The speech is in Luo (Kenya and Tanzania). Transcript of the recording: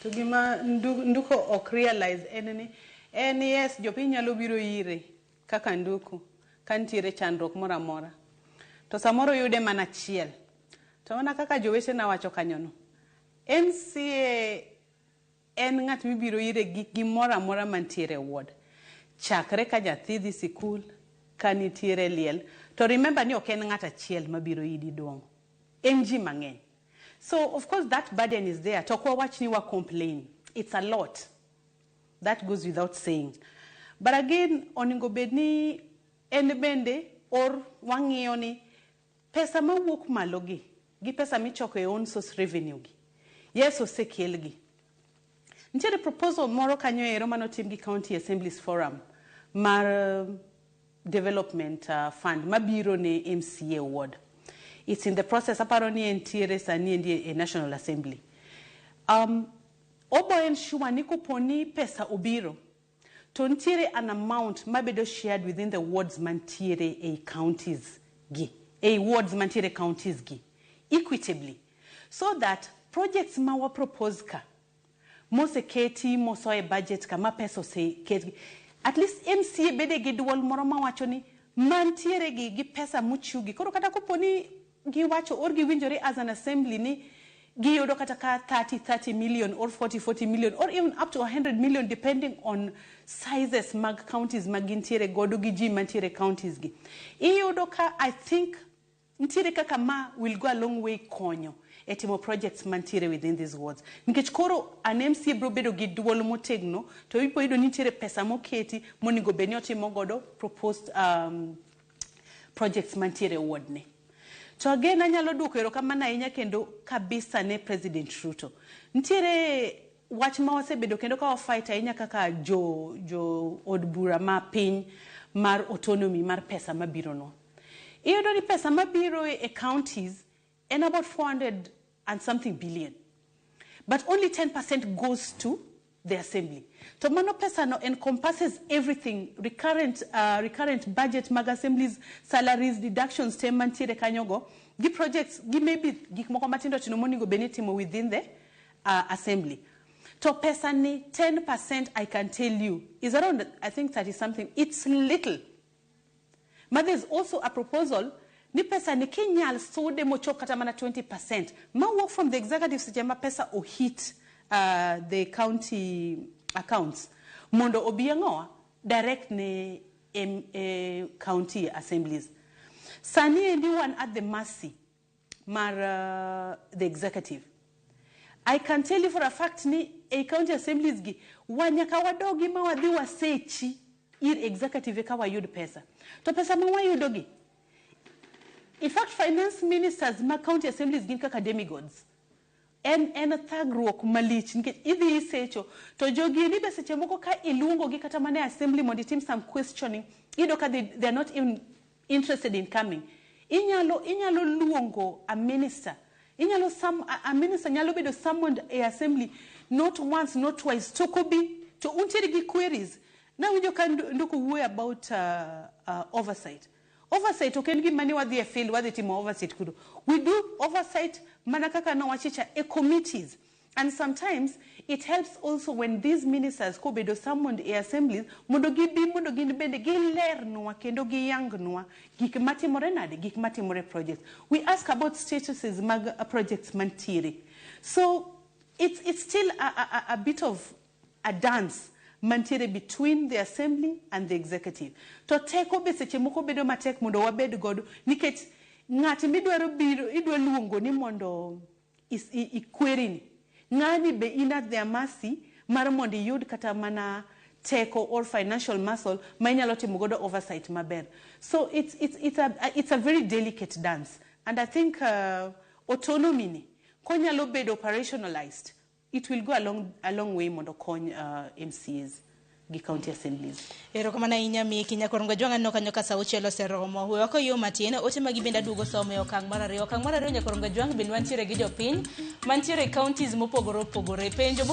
To gima nduko ok realize en yes jopiny nyalo biro ire kaka nduko kantiere chandruok moro amora to samoro yude mana achiel to mana kaka jowete na wacho kanyono MCA en ng'at mibiro ire gi gimoro amora mantiere ward chakre ka nyathi dhi sikul ka nitiere liel to remember ni ok en ng'at achiel mabiro idi duong en ji mang'eny. So, of course, that burden is there. Tokwa watch niwa complain. It's a lot. That goes without saying. But again, oningo bedni enbende or wang'iyo ni pesa mawuok malo gi pesa michoko e own source revenue gi. Yes, osekel gi. Nitiere proposal moro kanyo ero manotim gi County Assemblies Forum mar development fund mabiro ne MCA award. It's in the process. Aparoni entiere sani endi a National Assembly. Obo ensure ni kuponi pesa obiro. To ntiere an amount mabedo shared within the wards mantiere a counties gi. A wards mantiere counties gi. Equitably. So that projects mawa propose ka. Mose keti moso e budget ka ma pesa se keti. At least MCA bede gi duol moro mawacho ni mantiere gi pesa muchugi. Koro kata kuponi giwacho or giwinjore as an assembly ni giyudo kata ka 30 million or 40 million or even up to 100 million depending on sizes mag counties magintiere godo gi ji mantiere counties gi iyudo ka I think ntiere kaka ma will go a long way konyo etimo projects mantiere within these wards nikech koro an MCA bro bedo gi duol motegno to ipo ido nitiere pesa moketi monigo beni otimo godo proposed projects mantiere ward ne. To again, anyalo duko erokamano ahinya kendo kabisa ne President Ruto. Ntiere wach ma wasebedo kendo ka wafight ahinya kaka jo od bura ma piny mar autonomy mar pesa mabiro no. Iyudo ni pesa mabiro e counties en about 400 and something billion. But only 10% goes to the assembly. To mano pesa no encompasses everything, recurrent budget, mag assemblies, salaries, deductions, mantiere kanyogo, gi projects, gi maybe gik moko matindo tinomonigo benetimo within the assembly. To pesa ni 10% I can tell you is around I think 30 something. It's little. But there's also a proposal ni pesa ni kinyal sode mochok kata mana 20%. Ma work from the executive sijama pesa o hit the county accounts mondo obiangoa direct ne county assemblies sani endi one at the mercy mar the executive. I can tell you for a fact ni a county assemblies gi wanyaka wadogi ma wadhi wasechi ir executive ka wayud pesa to pesa ma wayudo gi in fact finance ministers ma county assemblies gin kaka demigods en thagruok malich nikech idhi isecho to jogi ni be seche moko ka iluongo gi kata mane assembly mondo itim some questioning ido ka they're not even interested in coming inyalo luongo a minister a minister nyalo bedo summoned a assembly not once not twice to kobi to untiere gi queries now winjo ka nduko wuoyo about oversight. Oversight okay gi mani wadhi e field wadhi timo oversight kudo. We do oversight manakaka no wachicha e committees and sometimes it helps also when these ministers ko bedo summoned e assemblies mondo gibi mondo gin bende gi lernwa kendo gi yangnwa gik matimore nade gik matimore projects. We ask about statuses mag projects mantiere. So it's still a bit of a dance mantiere between the assembly and the executive. To teko be seche moko bedo matek mondo wabed godo nikech ng'at midwaro biro idwa luongo ni mondo ikweri ni ng'ani be in at their mercy mar mondo yud kata mana teko or financial muscle ma inyalo timo godo oversight maber. So it's a very delicate dance and I think autonomy ni konyalo bedo operationalized it will go a long way mondo kony MCAs gi county assemblies. Erokamano ahinya Miki nyakorongo jwanga no kanyo ka sauchielo seromo huyo ko yo matine ote magi benda dugo somo okang mar ariyo nyakorongo jwanga bin wantiere gi jopiny mantiere counties mopogore opogore penjo